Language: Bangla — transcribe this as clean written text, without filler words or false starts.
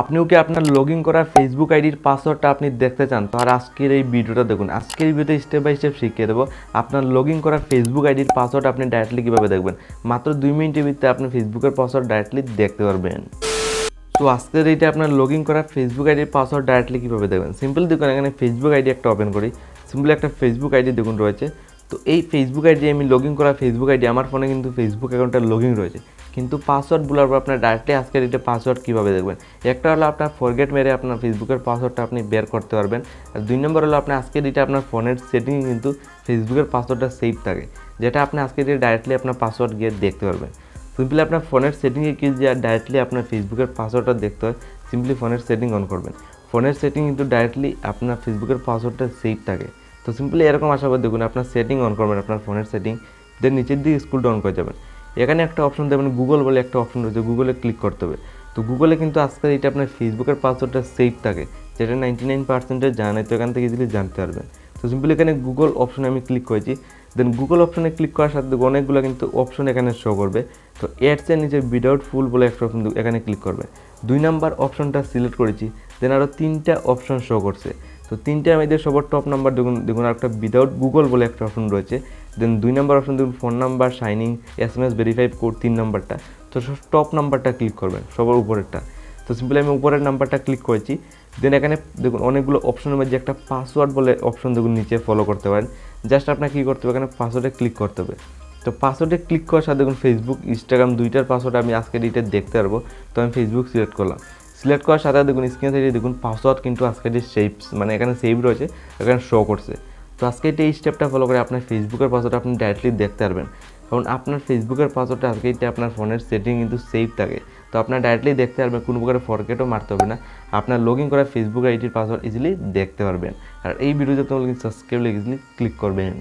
আপনিও কি আপনার লগ ইন করা ফেসবুক আইডির পাসওয়ার্ডটা আপনি দেখতে চান? তো আর আজকের এই ভিডিওটা দেখুন। আজকের এই ভিডিওতে স্টেপ বাই স্টেপ শিখিয়ে দেবো আপনার লগ ইন করা ফেসবুক আইডির পাসওয়ার্ড আপনি ডাইরেক্টলি কীভাবে দেখবেন। মাত্র 2 মিনিটের ভিতরে আপনি ফেসবুকের পাসওয়ার্ড ডাইরেক্টলি দেখতে পারবেন। তো আজকের এইটা আপনার লগ ইন করা ফেসবুক আইডির পাসওয়ার্ড ডাইরেক্টলি কীভাবে দেখবেন। সিম্পল দেখুন, এখানে ফেসবুক আইডি একটা ওপেন করি। সিম্পলি একটা ফেসবুক আইডি দেখুন রয়েছে। তো এই ফেসবুক আইডি আমি লগ ইন করা ফেসবুক আইডি, আমার ফোনে কিন্তু ফেসবুক অ্যাকাউন্টটা লগ ইন রয়েছে, কিন্তু পাসওয়ার্ড বলার পর আপনার ডাইরেক্টলি আজকের এটা পাসওয়ার্ড কীভাবে দেখবেন। একটা হলো আপনার ফরগেট মেরে আপনার ফেসবুকের পাসওয়ার্ডটা আপনি বের করতে পারবেন। আর 2 নম্বর হলো আপনার আজকের এটা আপনার ফোনের সেটিংয়ে কিন্তু ফেসবুকের পাসওয়ার্ডটা সেভ থাকে, যেটা আপনি আজকের এটা ডাইরেক্টলি আপনার পাসওয়ার্ড গিয়ে দেখতে পারবেন। সিম্পলি আপনার ফোনের সেটিংয়ে কি যে ডাইরেক্টলি আপনার ফেসবুকের পাসওয়ার্ডটা দেখতে হয়, সিম্পলি ফোনের সেটিং অন করবেন। ফোনের সেটিং কিন্তু ডাইরেক্টলি আপনার ফেসবুকের পাসওয়ার্ডটা সেভ থাকে। তো সিম্পলি এরকম আসার পর দেখুন আপনার সেটিং অন করবেন, আপনার ফোনের সেটিং, দেন নিচের দিকে স্ক্রল ডাউন করে যাবেন। এখানে একটা অপশন দেবেন গুগল বলে একটা অপশন রয়েছে, গুগলে ক্লিক করতে হবে। তো গুগলে কিন্তু আজকাল এটা আপনার ফেসবুকের পাসওয়ার্ডটা সেভ থাকে, যেটা 99% জানে, তো এখান থেকে ইজিলি জানতে পারবেন। তো সিম্পলি এখানে গুগল অপশনে আমি ক্লিক করেছি। দেন গুগল অপশনে ক্লিক করার সাথে অনেকগুলো কিন্তু অপশন এখানে শো করবে। তো অ্যাডসের নিচে উইদাউট ফুল বলে একটা অপশন এখানে ক্লিক করবে। 2 নাম্বার অপশনটা সিলেক্ট করেছি। দেন আরও 3টা অপশন শো করছে। তো 3টার মধ্যে সবার টপ নাম্বার দেখুন আর একটা উইদাউট গুগল বলে একটা অপশন রয়েছে। দেন 2 নাম্বার অপশন দেখুন phone number, signing, SMS verify code 3 নাম্বারটা। তো টপ নাম্বারটা ক্লিক করবেন, সবার উপরেরটা। তো সিম্পলি আমি উপরের নাম্বারটা ক্লিক করেছি। দেন এখানে দেখুন অনেকগুলো অপশনের মধ্যে একটা পাসওয়ার্ড বলে অপশন দেখুন নিচে ফলো করতে পারেন। জাস্ট আপনাকে কী করতে হবে, এখানে পাসওয়ার্ডে ক্লিক করতে হবে। তো পাসওয়ার্ডে ক্লিক করার সাথে দেখুন ফেসবুক, ইনস্টাগ্রাম 2টার পাসওয়ার্ড আমি আজকে ডিটেল দেখতে পারবো। তো আমি ফেসবুক সিলেক্ট করলাম। সিলেক্ট করার সাথে দেখুন স্ক্রিনে থেকে দেখুন পাসওয়ার্ড কিন্তু আজকে যে মানে এখানে সেভ রয়েছে, এখানে শো করছে। তো আজকে এই স্টেপটা ফলো করে আপনার ফেসবুকের পাসওয়ার্ড আপনি ডাইরেক্টলি দেখতে পারবেন, কারণ আপনার ফেসবুকের পাসওয়ার্ডটা আজকে আপনার ফোনের সেটিং কিন্তু সেভ থাকে। তো আপনার ডাইরেক্টলি দেখতে পারবেন, কোনো প্রকার ফরগেটও মারতে হবে না। আপনার লগ ইন করা ফেসবুক আইডির পাসওয়ার্ড ইজিলি দেখতে পারবেন। আর এই ভিডিওতে তোমার সাবস্ক্রাইব ইজিলি ক্লিক করবেন।